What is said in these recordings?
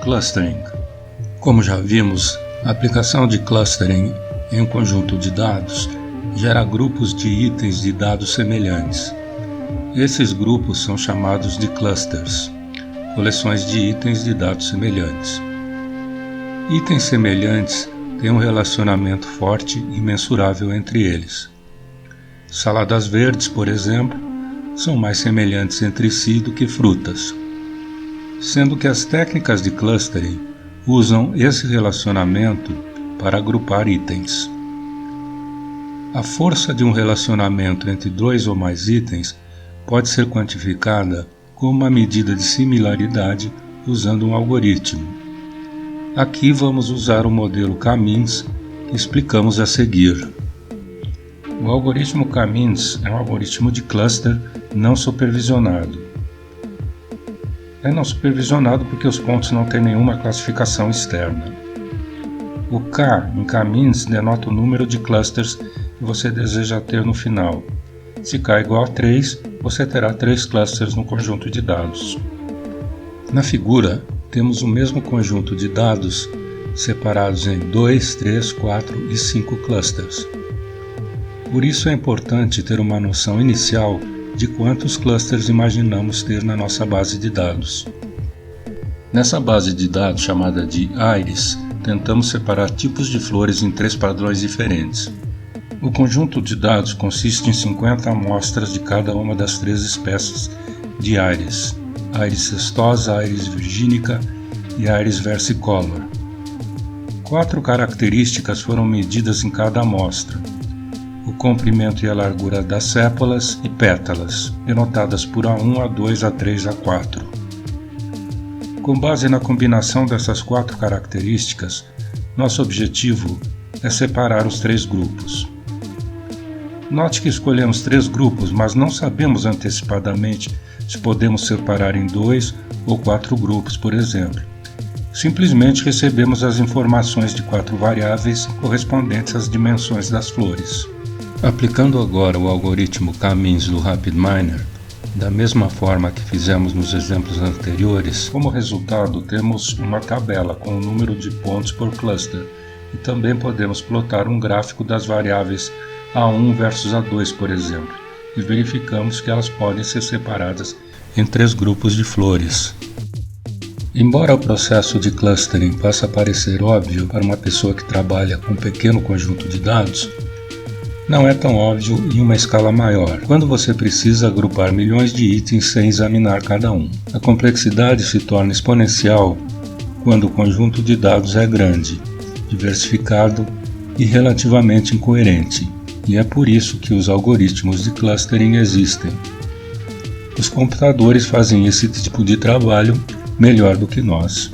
Clustering. Como já vimos, a aplicação de clustering em um conjunto de dados gera grupos de itens de dados semelhantes. Esses grupos são chamados de clusters, coleções de itens de dados semelhantes. Itens semelhantes têm um relacionamento forte e mensurável entre eles. Saladas verdes, por exemplo, são mais semelhantes entre si do que frutas, sendo que as técnicas de clustering usam esse relacionamento para agrupar itens. A força de um relacionamento entre dois ou mais itens pode ser quantificada com uma medida de similaridade usando um algoritmo. Aqui vamos usar o modelo K-means que explicamos a seguir. O algoritmo K-means é um algoritmo de cluster não supervisionado. É não supervisionado porque os pontos não têm nenhuma classificação externa. O K em K-means denota o número de clusters que você deseja ter no final. Se K é igual a 3, você terá 3 clusters no conjunto de dados. Na figura, temos o mesmo conjunto de dados separados em 2, 3, 4 e 5 clusters. Por isso é importante ter uma noção inicial de quantos clusters imaginamos ter na nossa base de dados. Nessa base de dados chamada de iris, tentamos separar tipos de flores em 3 padrões diferentes. O conjunto de dados consiste em 50 amostras de cada uma das 3 espécies de iris: iris cestosa, iris virgínica e iris versicolor. 4 características foram medidas em cada amostra: o comprimento e a largura das sépalas e pétalas, denotadas por A1, A2, A3, A4. Com base na combinação dessas 4 características, nosso objetivo é separar os 3 grupos. Note que escolhemos 3 grupos, mas não sabemos antecipadamente se podemos separar em 2 ou 4 grupos, por exemplo. Simplesmente recebemos as informações de 4 variáveis correspondentes às dimensões das flores. Aplicando agora o algoritmo K-means do RapidMiner, da mesma forma que fizemos nos exemplos anteriores, como resultado temos uma tabela com o número de pontos por cluster e também podemos plotar um gráfico das variáveis A1 versus A2, por exemplo, e verificamos que elas podem ser separadas em 3 grupos de flores. Embora o processo de clustering possa parecer óbvio para uma pessoa que trabalha com um pequeno conjunto de dados, não é tão óbvio em uma escala maior, quando você precisa agrupar milhões de itens sem examinar cada um. A complexidade se torna exponencial quando o conjunto de dados é grande, diversificado e relativamente incoerente, e é por isso que os algoritmos de clustering existem. Os computadores fazem esse tipo de trabalho melhor do que nós.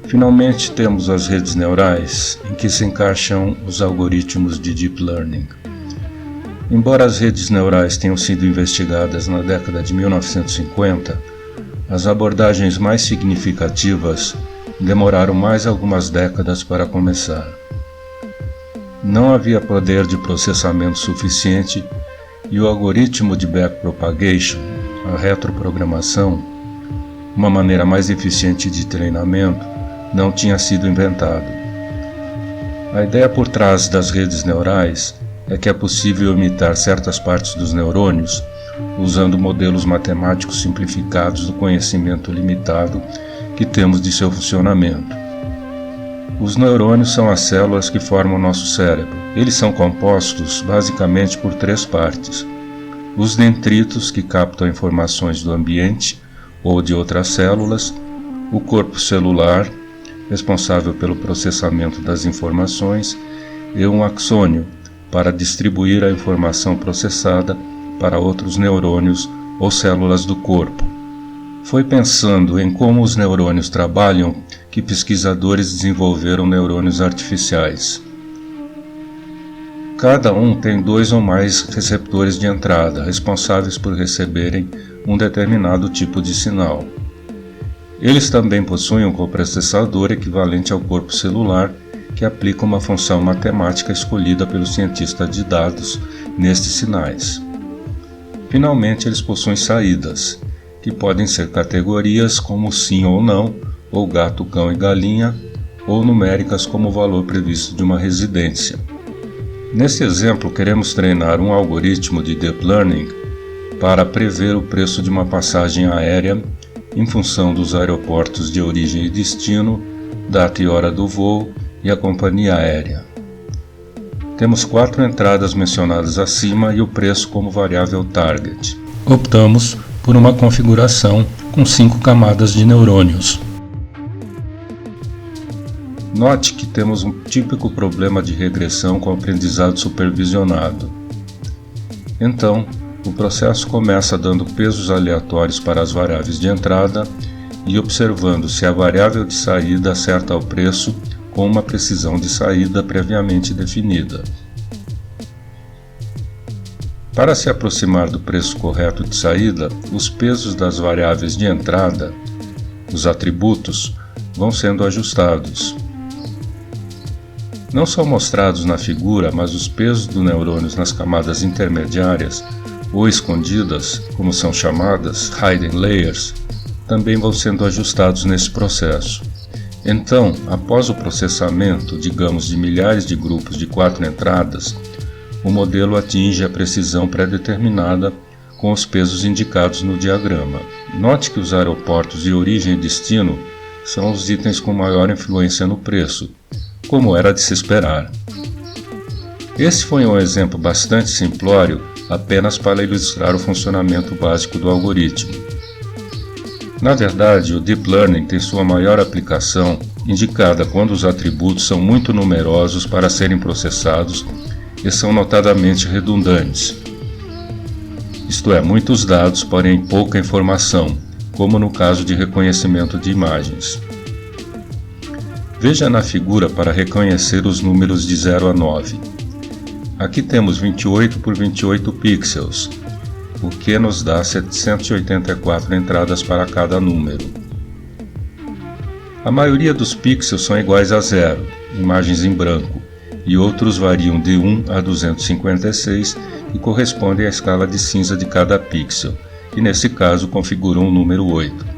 Finalmente temos as redes neurais, em que se encaixam os algoritmos de Deep Learning. Embora as redes neurais tenham sido investigadas na década de 1950, as abordagens mais significativas demoraram mais algumas décadas para começar. Não havia poder de processamento suficiente e o algoritmo de backpropagation, a retroprogramação, uma maneira mais eficiente de treinamento, não tinha sido inventado. A ideia por trás das redes neurais é que é possível imitar certas partes dos neurônios usando modelos matemáticos simplificados do conhecimento limitado que temos de seu funcionamento. Os neurônios são as células que formam nosso cérebro. Eles são compostos basicamente por 3 partes: os dendritos, que captam informações do ambiente ou de outras células, o corpo celular, responsável pelo processamento das informações, e um axônio, para distribuir a informação processada para outros neurônios ou células do corpo. Foi pensando em como os neurônios trabalham que pesquisadores desenvolveram neurônios artificiais. Cada um tem 2 ou mais receptores de entrada, responsáveis por receberem um determinado tipo de sinal. Eles também possuem um coprocessador equivalente ao corpo celular, que aplica uma função matemática escolhida pelo cientista de dados nestes sinais. Finalmente, eles possuem saídas, que podem ser categorias como sim ou não, ou gato, cão e galinha, ou numéricas como o valor previsto de uma residência. Neste exemplo, queremos treinar um algoritmo de Deep Learning para prever o preço de uma passagem aérea em função dos aeroportos de origem e destino, data e hora do voo e a companhia aérea. Temos 4 entradas mencionadas acima e o preço como variável target. Optamos por uma configuração com 5 camadas de neurônios. Note que temos um típico problema de regressão com aprendizado supervisionado. Então, o processo começa dando pesos aleatórios para as variáveis de entrada e observando se a variável de saída acerta o preço com uma precisão de saída previamente definida. Para se aproximar do preço correto de saída, os pesos das variáveis de entrada, os atributos, vão sendo ajustados. Não são mostrados na figura, mas os pesos dos neurônios nas camadas intermediárias ou escondidas, como são chamadas, hidden layers, também vão sendo ajustados nesse processo. Então, após o processamento, digamos, de milhares de grupos de 4 entradas, o modelo atinge a precisão pré-determinada com os pesos indicados no diagrama. Note que os aeroportos de origem e destino são os itens com maior influência no preço, como era de se esperar. Esse foi um exemplo bastante simplório, apenas para ilustrar o funcionamento básico do algoritmo. Na verdade, o Deep Learning tem sua maior aplicação indicada quando os atributos são muito numerosos para serem processados e são notadamente redundantes. Isto é, muitos dados, porém pouca informação, como no caso de reconhecimento de imagens. Veja na figura para reconhecer os números de 0 a 9. Aqui temos 28 por 28 pixels, o que nos dá 784 entradas para cada número. A maioria dos pixels são iguais a 0, imagens em branco, e outros variam de 1 a 256 e correspondem à escala de cinza de cada pixel, que nesse caso configuram o número 8.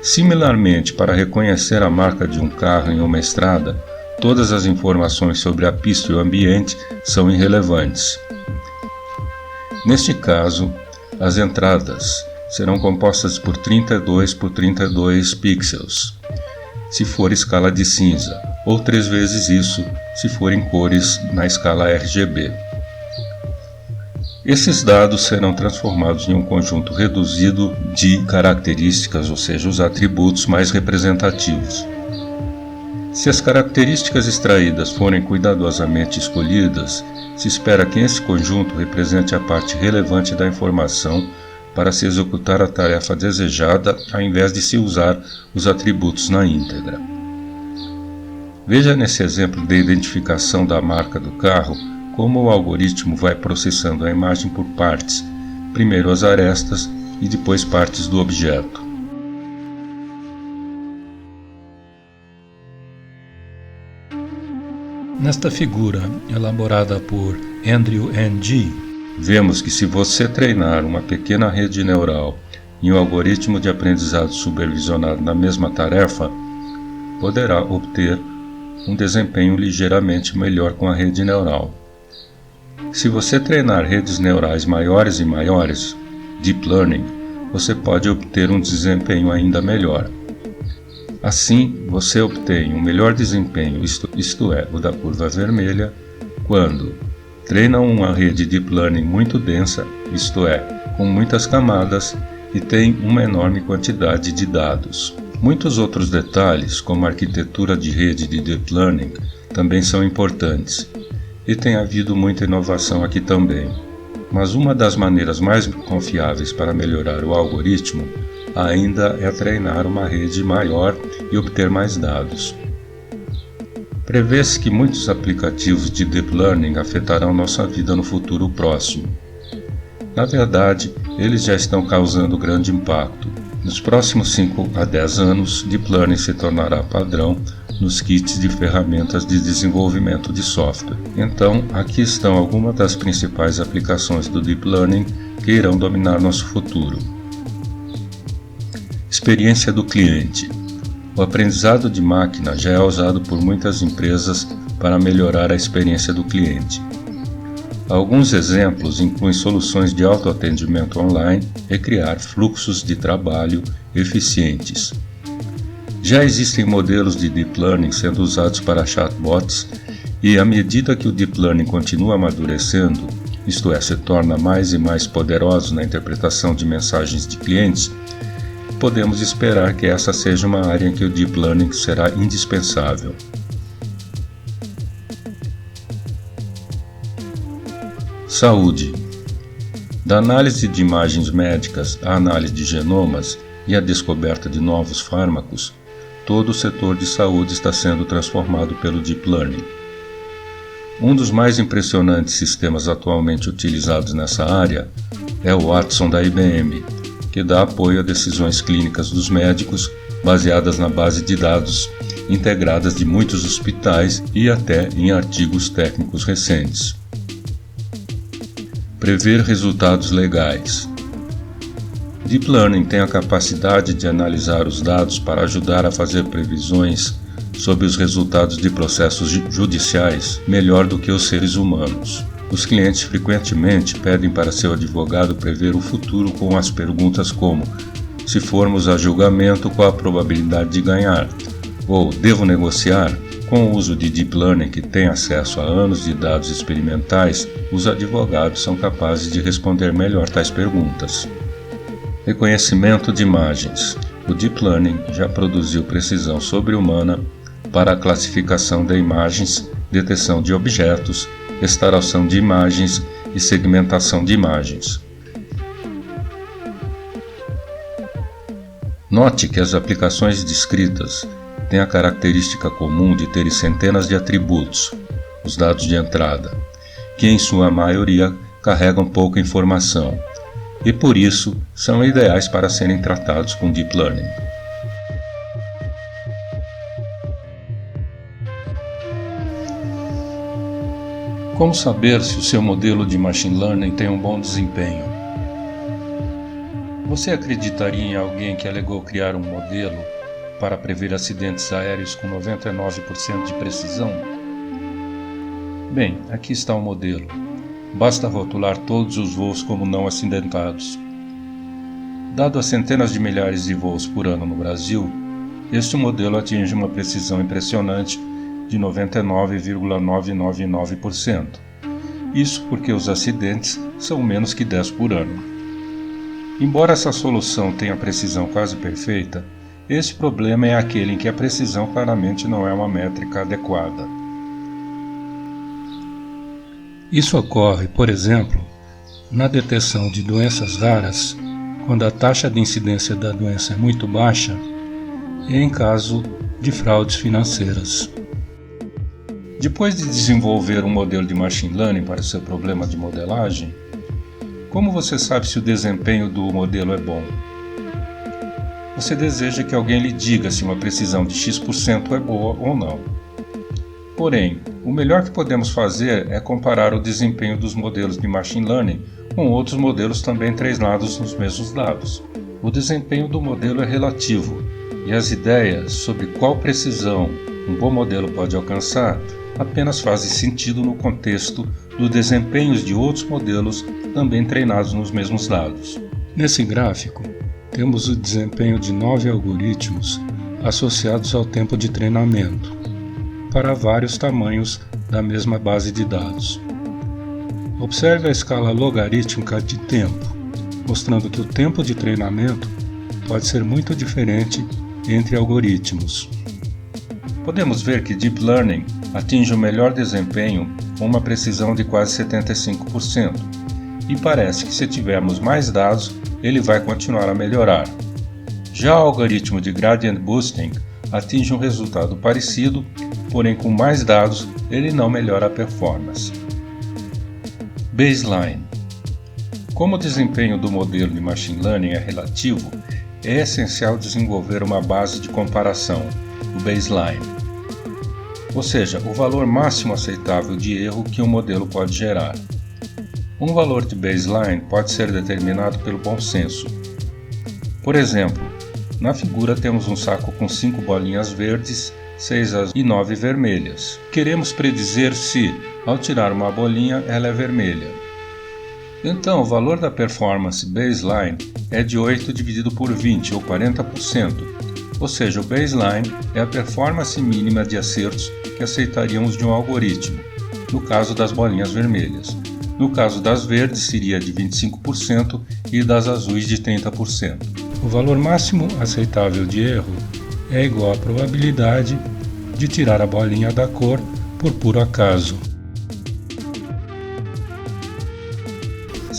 Similarmente, para reconhecer a marca de um carro em uma estrada, todas as informações sobre a pista e o ambiente são irrelevantes. Neste caso, as entradas serão compostas por 32 por 32 pixels, se for escala de cinza, ou 3 vezes isso, se for em cores na escala RGB. Esses dados serão transformados em um conjunto reduzido de características, ou seja, os atributos mais representativos. Se as características extraídas forem cuidadosamente escolhidas, se espera que esse conjunto represente a parte relevante da informação para se executar a tarefa desejada, ao invés de se usar os atributos na íntegra. Veja nesse exemplo de identificação da marca do carro como o algoritmo vai processando a imagem por partes, primeiro as arestas e depois partes do objeto. Nesta figura, elaborada por Andrew Ng, vemos que se você treinar uma pequena rede neural em um algoritmo de aprendizado supervisionado na mesma tarefa, poderá obter um desempenho ligeiramente melhor com a rede neural. Se você treinar redes neurais maiores e maiores, Deep Learning, você pode obter um desempenho ainda melhor. Assim, você obtém um melhor desempenho, isto é, o da curva vermelha, quando treina uma rede Deep Learning muito densa, isto é, com muitas camadas e tem uma enorme quantidade de dados. Muitos outros detalhes, como a arquitetura de rede de Deep Learning, também são importantes. E tem havido muita inovação aqui também. Mas uma das maneiras mais confiáveis para melhorar o algoritmo ainda é treinar uma rede maior e obter mais dados. Prevê-se que muitos aplicativos de Deep Learning afetarão nossa vida no futuro próximo. Na verdade, eles já estão causando grande impacto. Nos próximos 5 a 10 anos, Deep Learning se tornará padrão nos kits de ferramentas de desenvolvimento de software. Então, aqui estão algumas das principais aplicações do Deep Learning que irão dominar nosso futuro. Experiência do cliente. O aprendizado de máquina já é usado por muitas empresas para melhorar a experiência do cliente. Alguns exemplos incluem soluções de autoatendimento online e criar fluxos de trabalho eficientes. Já existem modelos de Deep Learning sendo usados para chatbots e, à medida que o Deep Learning continua amadurecendo, isto é, se torna mais e mais poderoso na interpretação de mensagens de clientes, podemos esperar que essa seja uma área em que o Deep Learning será indispensável. Saúde. Da análise de imagens médicas à análise de genomas e à descoberta de novos fármacos, todo o setor de saúde está sendo transformado pelo Deep Learning. Um dos mais impressionantes sistemas atualmente utilizados nessa área é o Watson da IBM, que dá apoio a decisões clínicas dos médicos baseadas na base de dados integradas de muitos hospitais e até em artigos técnicos recentes. Prever resultados legais. Deep Learning tem a capacidade de analisar os dados para ajudar a fazer previsões sobre os resultados de processos judiciais melhor do que os seres humanos. Os clientes frequentemente pedem para seu advogado prever o futuro com as perguntas como: se formos a julgamento, qual a probabilidade de ganhar? Ou devo negociar? Com o uso de Deep Learning, que tem acesso a anos de dados experimentais, os advogados são capazes de responder melhor tais perguntas. Reconhecimento de imagens. O Deep Learning já produziu precisão sobre-humana para a classificação de imagens, detecção de objetos, restauração de imagens e segmentação de imagens. Note que as aplicações descritas têm a característica comum de terem centenas de atributos, os dados de entrada, que em sua maioria carregam pouca informação, e por isso são ideais para serem tratados com Deep Learning. Como saber se o seu modelo de Machine Learning tem um bom desempenho? Você acreditaria em alguém que alegou criar um modelo para prever acidentes aéreos com 99% de precisão? Bem, aqui está o modelo. Basta rotular todos os voos como não acidentados. Dado as centenas de milhares de voos por ano no Brasil, este modelo atinge uma precisão impressionante de 99,999%. Isso porque os acidentes são menos que 10 por ano. Embora essa solução tenha precisão quase perfeita, esse problema é aquele em que a precisão claramente não é uma métrica adequada. Isso ocorre, por exemplo, na detecção de doenças raras, quando a taxa de incidência da doença é muito baixa, e em caso de fraudes financeiras. Depois de desenvolver um modelo de Machine Learning para seu problema de modelagem, como você sabe se o desempenho do modelo é bom? Você deseja que alguém lhe diga se uma precisão de X% é boa ou não. Porém, o melhor que podemos fazer é comparar o desempenho dos modelos de Machine Learning com outros modelos também treinados nos mesmos dados. O desempenho do modelo é relativo, e as ideias sobre qual precisão um bom modelo pode alcançar apenas fazem sentido no contexto dos desempenhos de outros modelos também treinados nos mesmos dados. Nesse gráfico, temos o desempenho de 9 algoritmos associados ao tempo de treinamento, para vários tamanhos da mesma base de dados. Observe a escala logarítmica de tempo, mostrando que o tempo de treinamento pode ser muito diferente entre algoritmos. Podemos ver que Deep Learning atinge o melhor desempenho com uma precisão de quase 75%, e parece que se tivermos mais dados, ele vai continuar a melhorar. Já o algoritmo de Gradient Boosting atinge um resultado parecido, porém com mais dados ele não melhora a performance. Baseline. Como o desempenho do modelo de Machine Learning é relativo, é essencial desenvolver uma base de comparação, o baseline, ou seja, o valor máximo aceitável de erro que um modelo pode gerar. Um valor de baseline pode ser determinado pelo bom senso. Por exemplo, na figura temos um saco com 5 bolinhas verdes, 6 azuis e 9 vermelhas. Queremos predizer se, ao tirar uma bolinha, ela é vermelha. Então, o valor da performance baseline é de 8 dividido por 20, ou 40%. Ou seja, o baseline é a performance mínima de acertos que aceitaríamos de um algoritmo, no caso das bolinhas vermelhas. No caso das verdes, seria de 25% e das azuis de 30%. O valor máximo aceitável de erro é igual à probabilidade de tirar a bolinha da cor por puro acaso.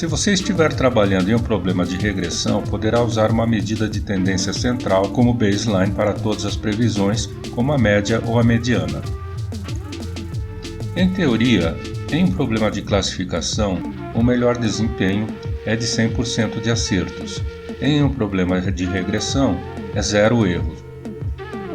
Se você estiver trabalhando em um problema de regressão, poderá usar uma medida de tendência central como baseline para todas as previsões, como a média ou a mediana. Em teoria, em um problema de classificação, o melhor desempenho é de 100% de acertos. Em um problema de regressão, é 0 erros.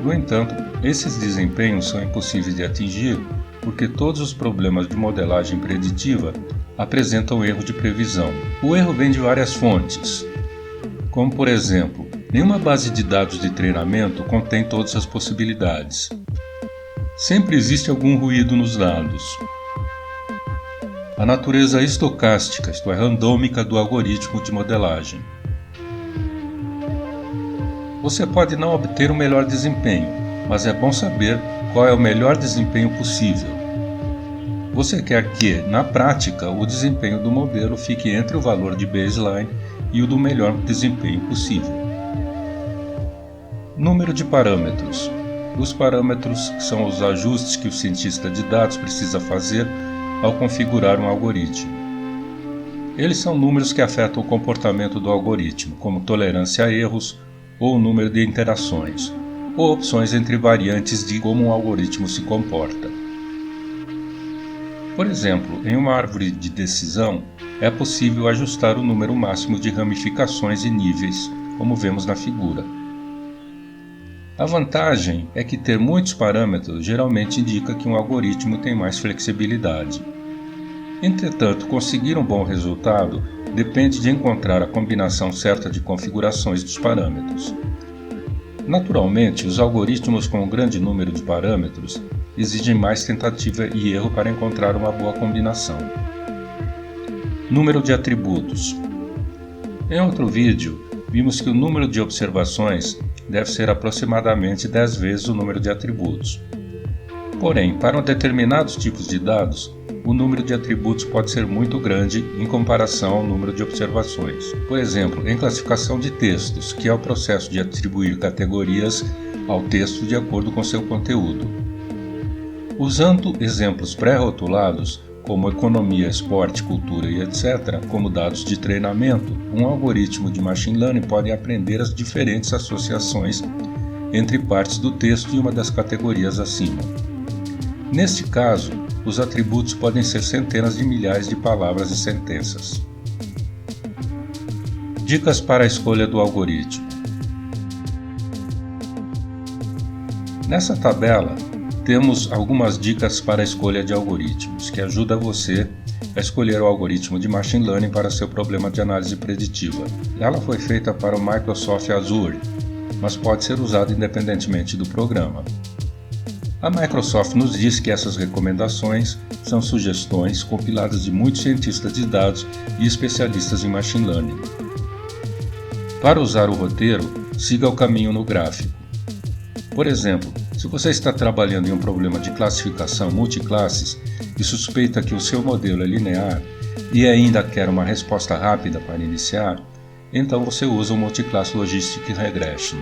No entanto, esses desempenhos são impossíveis de atingir porque todos os problemas de modelagem preditiva apresentam erro de previsão. O erro vem de várias fontes, como por exemplo, nenhuma base de dados de treinamento contém todas as possibilidades. Sempre existe algum ruído nos dados. A natureza estocástica, isto é, randômica do algoritmo de modelagem. Você pode não obter o melhor desempenho, mas é bom saber qual é o melhor desempenho possível. Você quer que, na prática, o desempenho do modelo fique entre o valor de baseline e o do melhor desempenho possível. Número de parâmetros. Os parâmetros são os ajustes que o cientista de dados precisa fazer ao configurar um algoritmo. Eles são números que afetam o comportamento do algoritmo, como tolerância a erros ou o número de interações, ou opções entre variantes de como um algoritmo se comporta. Por exemplo, em uma árvore de decisão, é possível ajustar o número máximo de ramificações e níveis, como vemos na figura. A vantagem é que ter muitos parâmetros geralmente indica que um algoritmo tem mais flexibilidade. Entretanto, conseguir um bom resultado depende de encontrar a combinação certa de configurações dos parâmetros. Naturalmente, os algoritmos com um grande número de parâmetros exigem mais tentativa e erro para encontrar uma boa combinação. Número de atributos. Em outro vídeo, vimos que o número de observações deve ser aproximadamente 10 vezes o número de atributos. Porém, para determinados tipos de dados, o número de atributos pode ser muito grande em comparação ao número de observações. Por exemplo, em classificação de textos, que é o processo de atribuir categorias ao texto de acordo com seu conteúdo. Usando exemplos pré-rotulados, como economia, esporte, cultura e etc., como dados de treinamento, um algoritmo de machine learning pode aprender as diferentes associações entre partes do texto e uma das categorias acima. Neste caso, os atributos podem ser centenas de milhares de palavras e sentenças. Dicas para a escolha do algoritmo. Nessa tabela, temos algumas dicas para a escolha de algoritmos, que ajuda você a escolher o algoritmo de Machine Learning para seu problema de análise preditiva. Ela foi feita para o Microsoft Azure, mas pode ser usada independentemente do programa. A Microsoft nos diz que essas recomendações são sugestões compiladas de muitos cientistas de dados e especialistas em Machine Learning. Para usar o roteiro, siga o caminho no gráfico. Por exemplo, se você está trabalhando em um problema de classificação multiclasses e suspeita que o seu modelo é linear e ainda quer uma resposta rápida para iniciar, então você usa o Multiclass Logistic Regression.